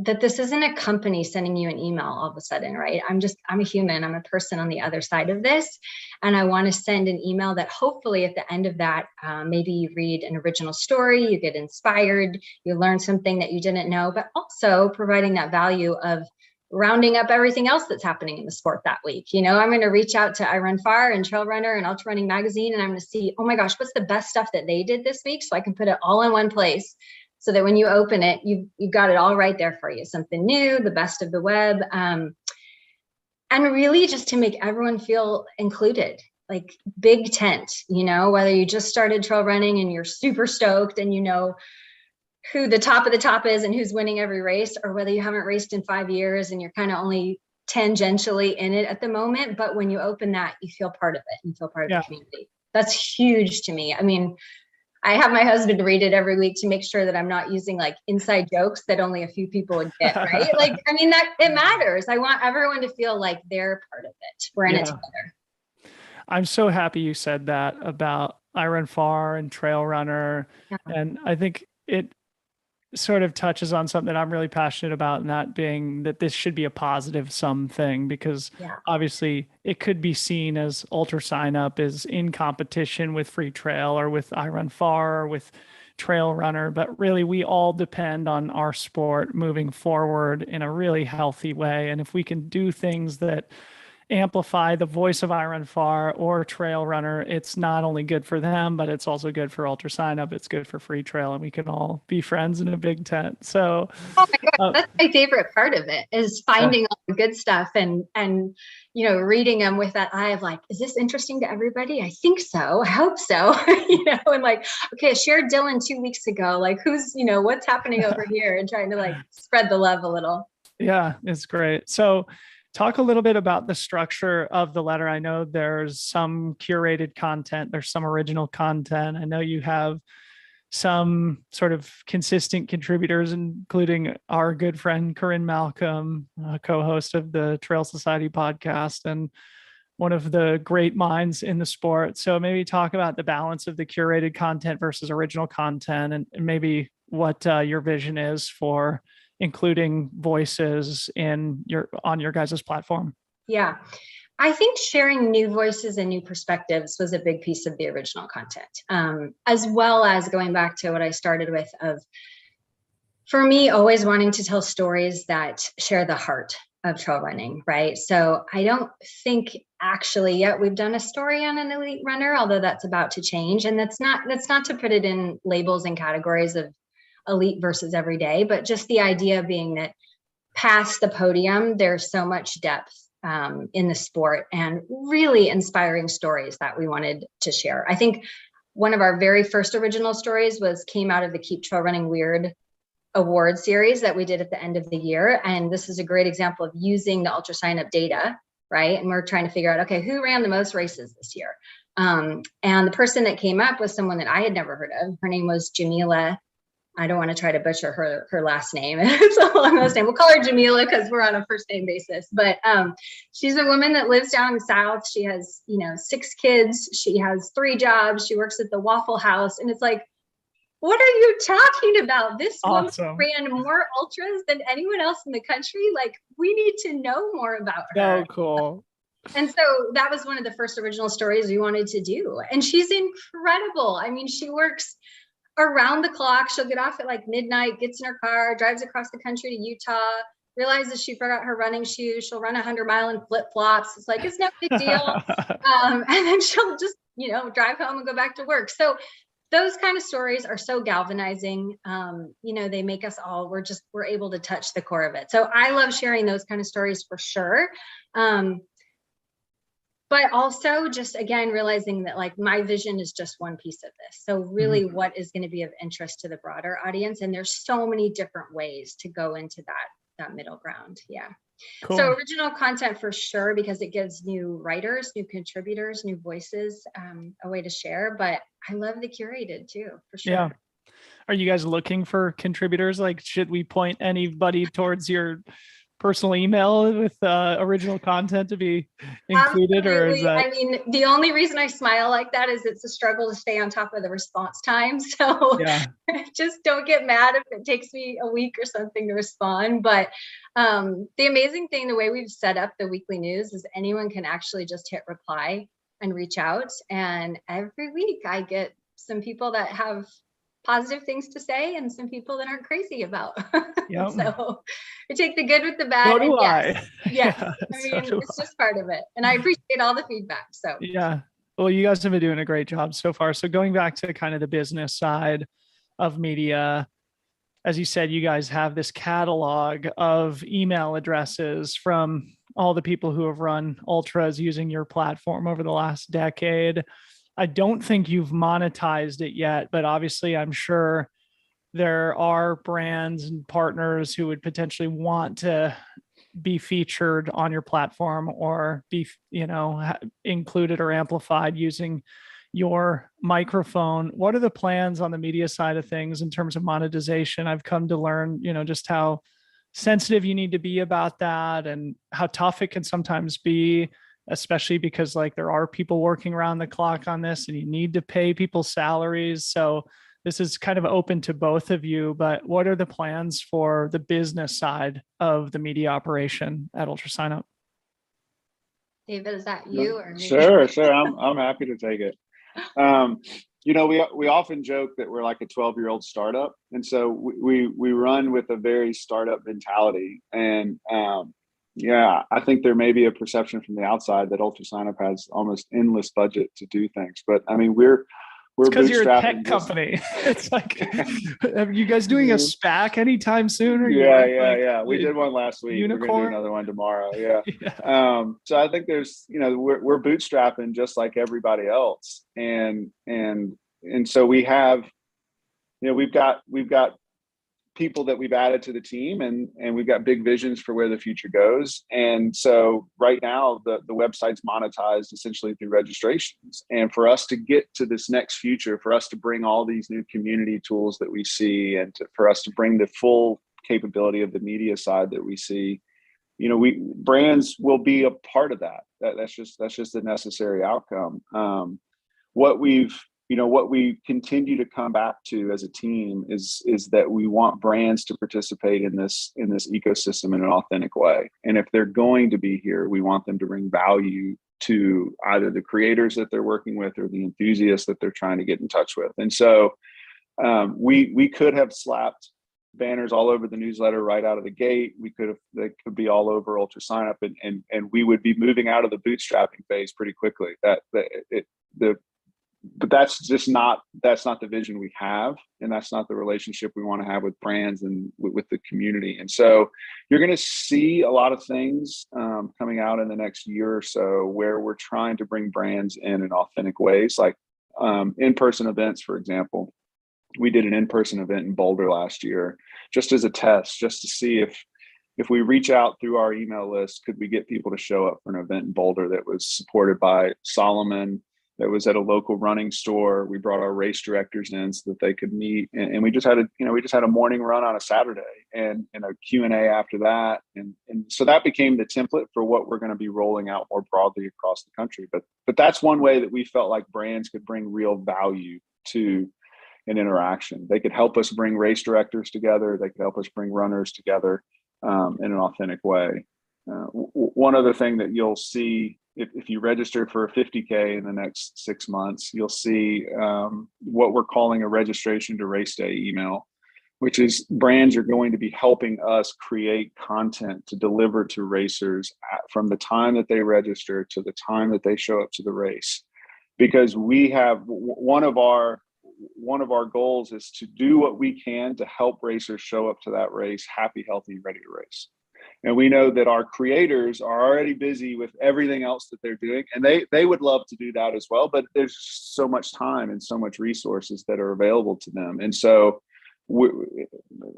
that this isn't a company sending you an email all of a sudden, right? I'm a human, I'm a person on the other side of this. And I want to send an email that hopefully at the end of that, maybe you read an original story, you get inspired, you learn something that you didn't know, but also providing that value of rounding up everything else that's happening in the sport that week. I'm going to reach out to I Run Far and Trail Runner and Ultra Running Magazine, and I'm going to see, oh my gosh, what's the best stuff that they did this week? So I can put it all in one place, so that when you open it, you've got it all right there for you. Something new, the best of the web. And really just to make everyone feel included, like big tent, whether you just started trail running and you're super stoked and who the top of the top is and who's winning every race, or whether you haven't raced in 5 years and you're kind of only tangentially in it at the moment. But when you open that, you feel part of it and feel part of the community. That's huge to me. I mean, I have my husband read it every week to make sure that I'm not using like inside jokes that only a few people would get, right? That it matters. I want everyone to feel like they're part of it. We're in it together. I'm so happy you said that about I Run Far and Trail Runner. Yeah. And I think it sort of touches on something I'm really passionate about, and that being that this should be a positive sum thing, because obviously it could be seen as UltraSignup is in competition with Freetrail or with I Run Far or with Trail Runner, but really we all depend on our sport moving forward in a really healthy way. And if we can do things that amplify the voice of I Run Far or Trail Runner, it's not only good for them, but it's also good for UltraSignup. It's good for Freetrail, and we can all be friends in a big tent. So, oh my God, that's my favorite part of it, is finding all the good stuff and reading them with that eye of like, is this interesting to everybody? I think so. I hope so. And like, okay, I shared Dylan 2 weeks ago. Like, who's what's happening over here, and trying to like spread the love a little. Yeah, it's great. So, talk a little bit about the structure of the letter. I know there's some curated content, there's some original content. I know you have some sort of consistent contributors, including our good friend Corinne Malcolm, co-host of the Trail Society podcast and one of the great minds in the sport. So maybe talk about the balance of the curated content versus original content, and maybe what your vision is for including voices on your guys' platform. Yeah. I think sharing new voices and new perspectives was a big piece of the original content, as well as going back to what I started with of, for me, always wanting to tell stories that share the heart of trail running, right? So I don't think actually yet we've done a story on an elite runner, although that's about to change. And that's not to put it in labels and categories of elite versus everyday, but just the idea being that past the podium, there's so much depth in the sport and really inspiring stories that we wanted to share. I think one of our very first original stories came out of the Keep Trail Running Weird award series that we did at the end of the year. And this is a great example of using the UltraSignup data, right? And we're trying to figure out, okay, who ran the most races this year? And the person that came up was someone that I had never heard of. Her name was Jamila. I don't want to try to butcher her last name. It's a long last name. We'll call her Jamila because we're on a first name basis. But she's a woman that lives down in the South. She has, 6 kids. She has 3 jobs. She works at the Waffle House. And it's like, what are you talking about? This awesome. Woman ran more ultras than anyone else in the country. Like, we need to know more about her. So cool. And so that was one of the first original stories we wanted to do. And she's incredible. I mean, she works around the clock. She'll get off at like midnight, gets in her car, drives across the country to Utah, realizes she forgot her running shoes. She'll run 100-mile in flip-flops. It's like, it's no big deal. And then she'll just, drive home and go back to work. So those kind of stories are so galvanizing. They make us all, we're able to touch the core of it. So I love sharing those kind of stories for sure. But also just, again, realizing that like my vision is just one piece of this. So really what is going to be of interest to the broader audience. And there's so many different ways to go into that middle ground. Yeah. Cool. So original content for sure, because it gives new writers, new contributors, new voices, a way to share. But I love the curated too, for sure. Yeah. Are you guys looking for contributors? Like, should we point anybody towards your personal email with original content to be included? Absolutely. Or is that... I mean, the only reason I smile like that is it's a struggle to stay on top of the response time. So just don't get mad if it takes me a week or something to respond. But the amazing thing, the way we've set up the weekly news is anyone can actually just hit reply and reach out. And every week I get some people that have positive things to say and some people that aren't crazy about. Yep. So I take the good with the bad. So do I. Yeah. I mean, it's just part of it. And I appreciate all the feedback. So yeah. Well, you guys have been doing a great job so far. So going back to kind of the business side of media, as you said, you guys have this catalog of email addresses from all the people who have run ultras using your platform over the last decade. I don't think you've monetized it yet, but obviously I'm sure there are brands and partners who would potentially want to be featured on your platform or be, included or amplified using your microphone. What are the plans on the media side of things in terms of monetization? I've come to learn, just how sensitive you need to be about that and how tough it can sometimes be, especially because like there are people working around the clock on this and you need to pay people salaries. So this is kind of open to both of you, but what are the plans for the business side of the media operation at UltraSignup? David, is that you or me? Sure. I'm happy to take it. We often joke that we're like a 12-year-old startup. And so we run with a very startup mentality. And I think there may be a perception from the outside that UltraSignup has almost endless budget to do things. But I mean, we're because you're a tech company. It's like, are you guys doing a SPAC anytime soon? Or yeah. We did one last week. Unicorn? We're going to do another one tomorrow. Yeah. So I think there's, we're bootstrapping just like everybody else. And so we have, we've got people that we've added to the team, and we've got big visions for where the future goes. And so right now the website's monetized essentially through registrations. And for us to get to this next future, for us to bring all these new community tools that we see, and for us to bring the full capability of the media side that we see, brands will be a part of that. That's just a necessary outcome. What we continue to come back to as a team is that we want brands to participate in this ecosystem in an authentic way. And if they're going to be here, we want them to bring value to either the creators that they're working with or the enthusiasts that they're trying to get in touch with. And so we could have slapped banners all over the newsletter right out of the gate. They could be all over UltraSignup, and we would be moving out of the bootstrapping phase pretty quickly. But that's not the vision we have, and that's not the relationship we want to have with brands and with the community. And so you're going to see a lot of things coming out in the next year or so where we're trying to bring brands in authentic ways, like in-person events, for example. We did an in-person event in Boulder last year, just as a test, just to see if we reach out through our email list, could we get people to show up for an event in Boulder that was supported by Solomon, that was at a local running store. We brought our race directors in so that they could meet, and we just had a morning run on a Saturday and a Q&A after that, and so that became the template for what we're going to be rolling out more broadly across the country. But that's one way that we felt like brands could bring real value to an interaction. They could help us bring race directors together. They could help us bring runners together in an authentic way. One other thing that you'll see, if you register for a 50K in the next 6 months, you'll see what we're calling a registration to race day email, which is brands are going to be helping us create content to deliver to racers from the time that they register to the time that they show up to the race. Because we have one of our goals is to do what we can to help racers show up to that race happy, healthy, ready to race. And we know that our creators are already busy with everything else that they're doing, and they would love to do that as well, but there's so much time and so much resources that are available to them. And so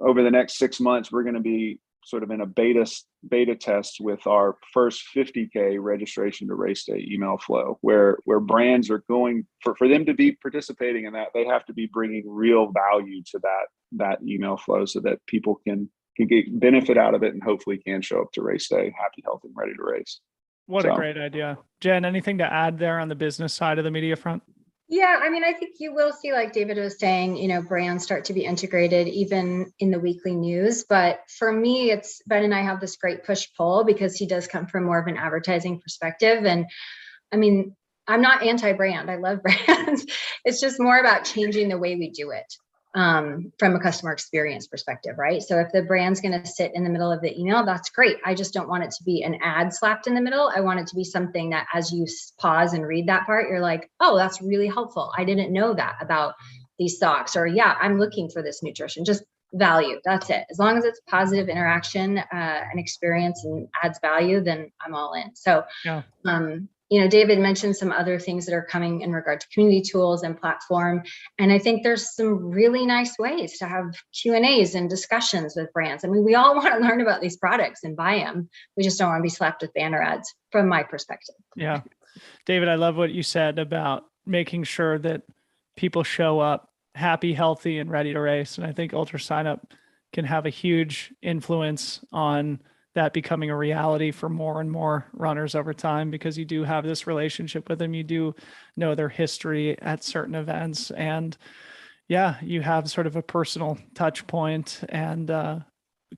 over the next 6 months, we're going to be sort of in a beta test with our first 50K registration to race day email flow, where brands are going for them to be participating in that, they have to be bringing real value to that email flow so that people can get benefit out of it and hopefully can show up to race day happy, healthy, and ready to race. What a great idea. Jen, anything to add there on the business side of the media front? Yeah, I mean, I think you will see, like David was saying, brands start to be integrated even in the weekly news. But for me, it's Ben and I have this great push-pull because he does come from more of an advertising perspective. And I mean, I'm not anti-brand. I love brands. It's just more about changing the way we do it from a customer experience perspective, right? So if the brand's going to sit in the middle of the email, that's great. I just don't want it to be an ad slapped in the middle. I want it to be something that as you pause and read that part, you're like, oh, that's really helpful. I didn't know that about these socks, or yeah, I'm looking for this nutrition, just value. That's it. As long as it's positive interaction and experience and adds value, then I'm all in. So, yeah. David mentioned some other things that are coming in regard to community tools and platform. And I think there's some really nice ways to have Q&As and discussions with brands. I mean, we all want to learn about these products and buy them. We just don't want to be slapped with banner ads from my perspective. Yeah. David, I love what you said about making sure that people show up happy, healthy, and ready to race. And I think UltraSignup can have a huge influence on that becoming a reality for more and more runners over time, because you do have this relationship with them. You do know their history at certain events, and yeah, you have sort of a personal touch point and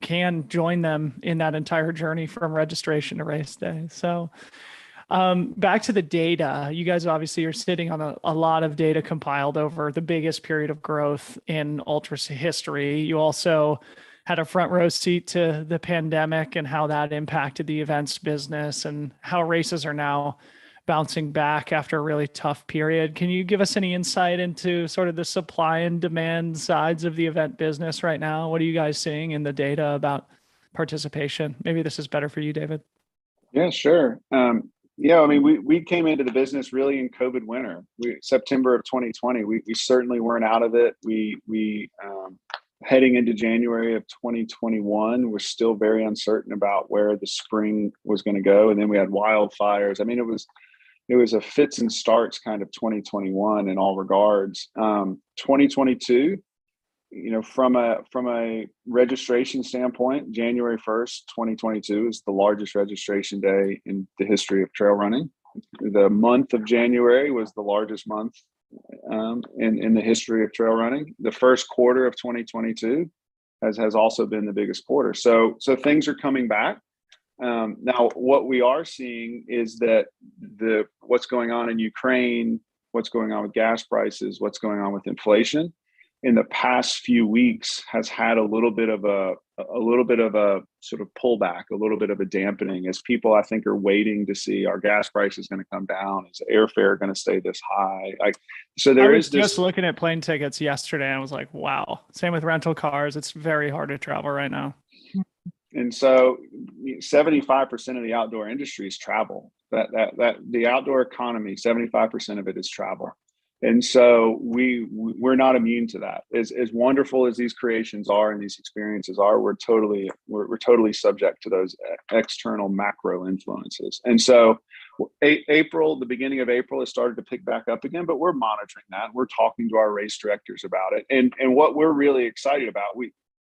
can join them in that entire journey from registration to race day. So back to the data, you guys obviously are sitting on a lot of data compiled over the biggest period of growth in Ultra's history. You also had a front row seat to the pandemic and how that impacted the events business and how races are now bouncing back after a really tough period. Can you give us any insight into sort of the supply and demand sides of the event business right now? What are you guys seeing in the data about participation? Maybe this is better for you, David. Yeah, sure. Yeah, I mean, we came into the business really in COVID winter. September of 2020. We certainly weren't out of it. We heading into January of 2021, we're still very uncertain about where the spring was going to go. And then we had wildfires. I mean, it was a fits and starts kind of 2021 in all regards. 2022, from a registration standpoint, January 1st, 2022 is the largest registration day in the history of trail running. The month of January was the largest month in the history of trail running. The first quarter of 2022 has also been the biggest quarter. So things are coming back. Now, what we are seeing is that what's going on in Ukraine, what's going on with gas prices, what's going on with inflation in the past few weeks has had a little bit of a sort of pullback, a little bit of a dampening, as people, I think, are waiting to see, our gas price is going to come down, is airfare going to stay this high? So there is this. Just looking at plane tickets yesterday, and I was like, wow. Same with rental cars. It's very hard to travel right now. And so 75% of the outdoor industry is travel. That the outdoor economy, 75% of it is travel. And so we're not immune to that. As wonderful as these creations are and these experiences are, we're totally subject to those external macro influences. And so April, the beginning of April, has started to pick back up again, but we're monitoring that. We're talking to our race directors about it. And what we're really excited about,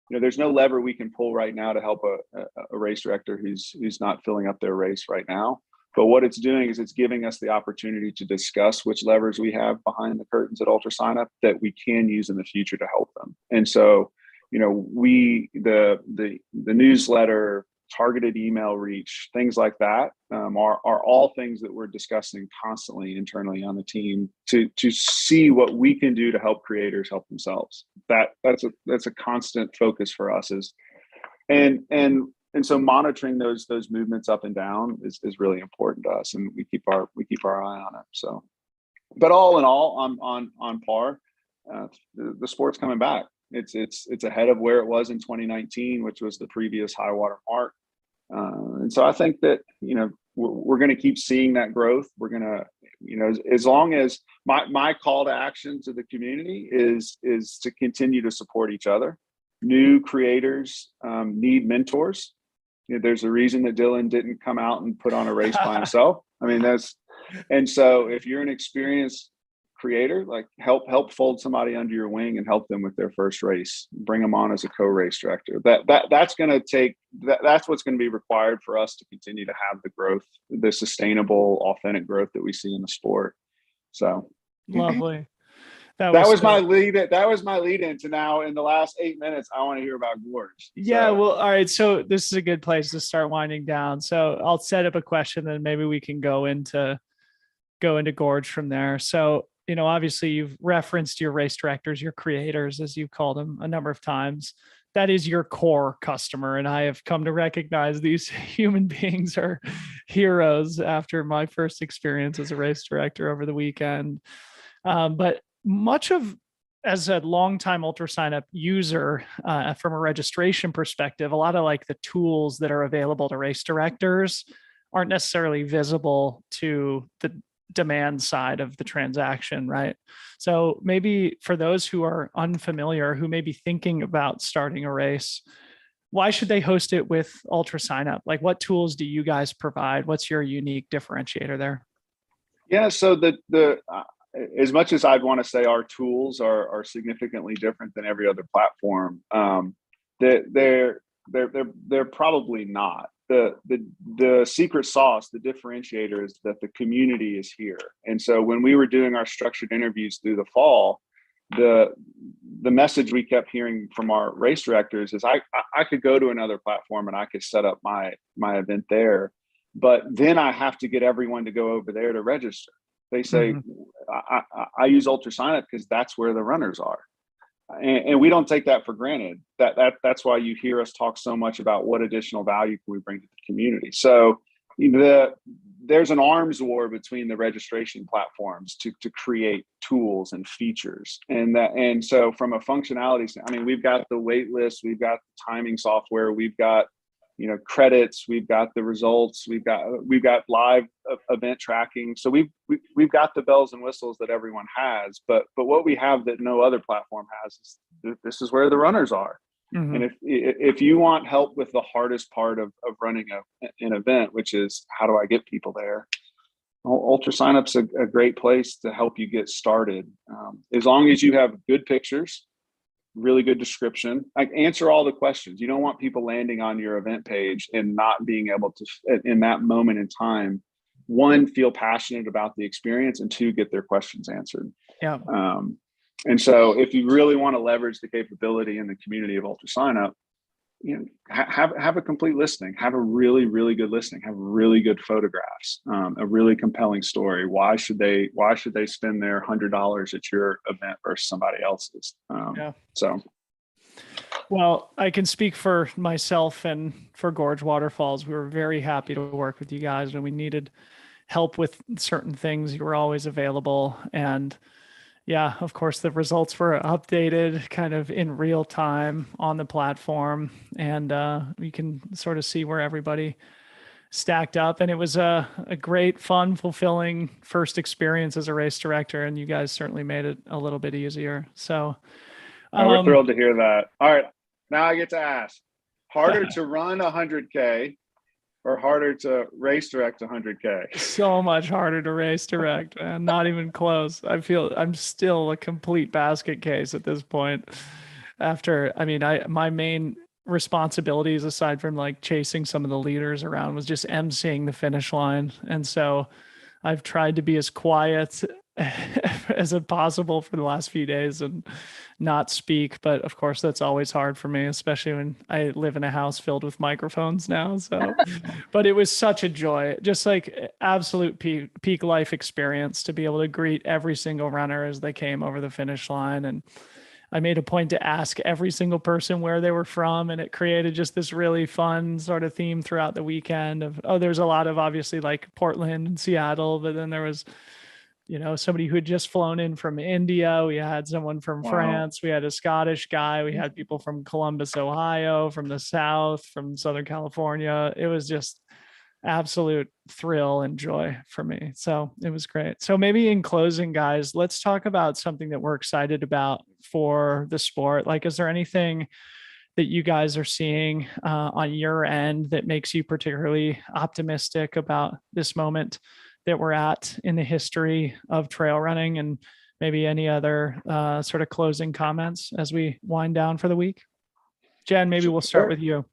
there's no lever we can pull right now to help a race director who's not filling up their race right now. But what it's doing is it's giving us the opportunity to discuss which levers we have behind the curtains at UltraSignup that we can use in the future to help them. And so, the newsletter, targeted email reach, things like that are all things that we're discussing constantly internally on the team to see what we can do to help creators help themselves. That's a constant focus for us and so monitoring those movements up and down is really important to us, and we keep our eye on it. So, but all in all, on par. The sport's coming back. It's ahead of where it was in 2019, which was the previous high water mark. And so I think that we're going to keep seeing that growth. We're going to, as long as my call to action to the community is to continue to support each other. New creators need mentors. There's a reason that Dylan didn't come out and put on a race by himself. I mean, and so if you're an experienced creator, like help fold somebody under your wing and help them with their first race. Bring them on as a co-race director. That's going to take, that's what's going to be required for us to continue to have the growth, the sustainable, authentic growth that we see in the sport. So lovely. That was my lead into now. In the last 8 minutes, I want to hear about Gorge. Yeah. Well, all right. So this is a good place to start winding down. So I'll set up a question, and maybe we can go into Gorge from there. So, obviously you've referenced your race directors, your creators, as you called them, a number of times. That is your core customer. And I have come to recognize these human beings are heroes after my first experience as a race director over the weekend. But much of, as a longtime UltraSignup user, from a registration perspective, a lot of like the tools that are available to race directors aren't necessarily visible to the demand side of the transaction, right? So maybe for those who are unfamiliar, who may be thinking about starting a race, why should they host it with UltraSignup? Like, what tools do you guys provide? What's your unique differentiator there? Yeah, so as much as I'd want to say our tools are significantly different than every other platform, they're probably not. The secret sauce, the differentiator, is that the community is here. And so when we were doing our structured interviews through the fall, the message we kept hearing from our race directors is I could go to another platform and I could set up my event there, but then I have to get everyone to go over there to register. They say, I use UltraSignup because that's where the runners are. And we don't take that for granted. That's why you hear us talk so much about what additional value can we bring to the community. So there's an arms war between the registration platforms to create tools and features. And so from a functionality, I mean, we've got the wait list, we've got the timing software, we've got credits, we've got the results, we've got live event tracking. So we've got the bells and whistles that everyone has, but what we have that no other platform has is this is where the runners are. Mhm. And if you want help with the hardest part of running an event, which is how do I get people there, UltraSignup's a great place to help you get started. As long as you have good pictures, really good description, like answer all the questions. You don't want people landing on your event page and not being able to, in that moment in time, one, feel passionate about the experience, and two, get their questions answered. Yeah. And so if you really want to leverage the capability in the community of UltraSignup, have a complete listing, have a really, really good listing, have really good photographs, a really compelling story. Why should they spend their $100 at your event versus somebody else's? So. Well, I can speak for myself and for Gorge Waterfalls. We were very happy to work with you guys when we needed help with certain things. You were always available. And yeah, of course, the results were updated kind of in real time on the platform. And we can sort of see where everybody stacked up. And it was a great, fun, fulfilling first experience as a race director. And you guys certainly made it a little bit easier. So we're thrilled to hear that. All right. Now I get to ask, harder to run 100K or harder to race direct 100K? So much harder to race direct, man. Not even close. I feel I'm still a complete basket case at this point. My main responsibilities, aside from like chasing some of the leaders around, was just emceeing the finish line. And so I've tried to be as quiet as possible for the last few days and not speak. But of course, that's always hard for me, especially when I live in a house filled with microphones now. So, but it was such a joy, just like absolute peak life experience to be able to greet every single runner as they came over the finish line. And I made a point to ask every single person where they were from. And it created just this really fun sort of theme throughout the weekend of, there's a lot of obviously like Portland and Seattle, but then there was, somebody who had just flown in from India. We had someone from France. We had a Scottish guy. We had people from Columbus, Ohio, from the South, from Southern California. It was just absolute thrill and joy for me. So it was great. So maybe in closing, guys, let's talk about something that we're excited about for the sport. Like, is there anything that you guys are seeing on your end that makes you particularly optimistic about this moment that we're at in the history of trail running, and maybe any other sort of closing comments as we wind down for the week? Jenn, maybe we'll start with you.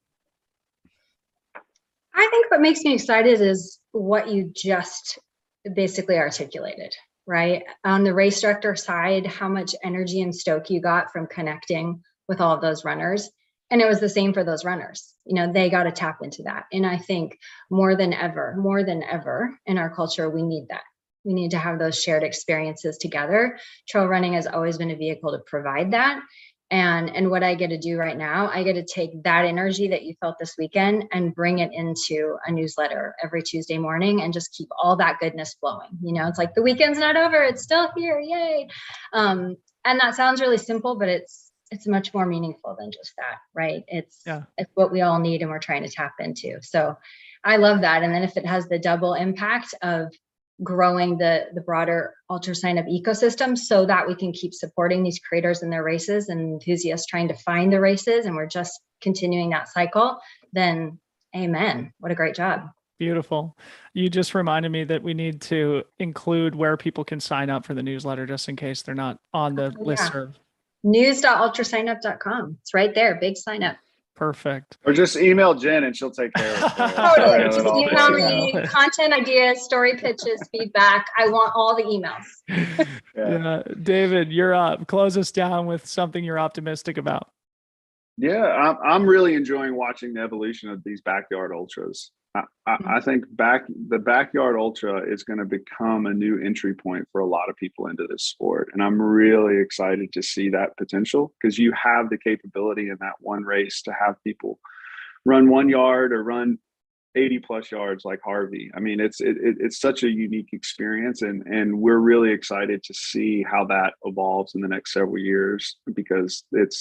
I think what makes me excited is what you just basically articulated, right? On the race director side, how much energy and stoke you got from connecting with all of those runners. And it was the same for those runners. They got to tap into that. And I think more than ever in our culture, we need that. We need to have those shared experiences together. Trail running has always been a vehicle to provide that. And what I get to do right now, I get to take that energy that you felt this weekend and bring it into a newsletter every Tuesday morning and just keep all that goodness flowing. It's like the weekend's not over. It's still here. Yay. And that sounds really simple, but it's much more meaningful than just that, right? It's what we all need and we're trying to tap into. So I love that. And then if it has the double impact of growing the broader UltraSignup ecosystem so that we can keep supporting these creators in their races and enthusiasts trying to find the races, and we're just continuing that cycle, then amen. What a great job. Beautiful. You just reminded me that we need to include where people can sign up for the newsletter just in case they're not on the listserv. News.ultrasignup.com. It's right there. Big sign up. Perfect. Or just email Jenn and she'll take care of it. Totally. Just email me content ideas, story pitches, feedback. I want all the emails. Yeah. David, you're up. Close us down with something you're optimistic about. Yeah, I'm really enjoying watching the evolution of these backyard ultras. I think the backyard ultra is going to become a new entry point for a lot of people into this sport. And I'm really excited to see that potential, because you have the capability in that one race to have people run 1 yard or run 80 plus yards like Harvey. I mean, it's such a unique experience, and we're really excited to see how that evolves in the next several years, because it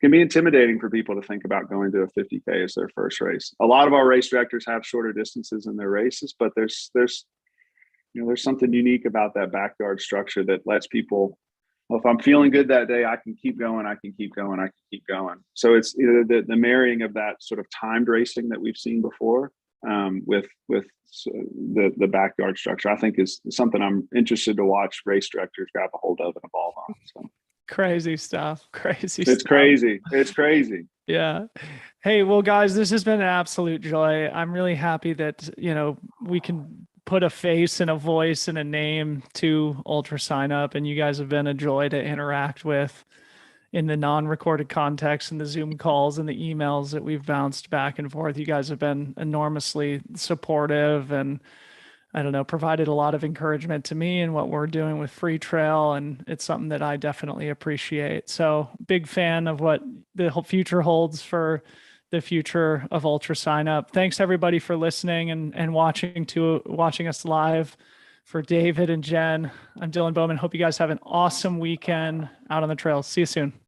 can be intimidating for people to think about going to a 50K as their first race. A lot of our race directors have shorter distances in their races, but there's something unique about that backyard structure that lets people well, if I'm feeling good that day, I can keep going. I can keep going. I can keep going. So it's the marrying of that sort of timed racing that we've seen before with the backyard structure, I think is something I'm interested to watch race directors grab a hold of and evolve on. So crazy stuff. It's crazy. It's crazy. Yeah. Hey, well, guys, this has been an absolute joy. I'm really happy that, we can put a face and a voice and a name to UltraSignup, and you guys have been a joy to interact with in the non-recorded context and the Zoom calls and the emails that we've bounced back and forth. You guys have been enormously supportive and, I don't know, provided a lot of encouragement to me and what we're doing with Freetrail. And it's something that I definitely appreciate. So big fan of what the whole future holds for the future of UltraSignup. Thanks everybody for listening and watching us live. For David and Jenn, I'm Dylan Bowman. Hope you guys have an awesome weekend out on the trails. See you soon.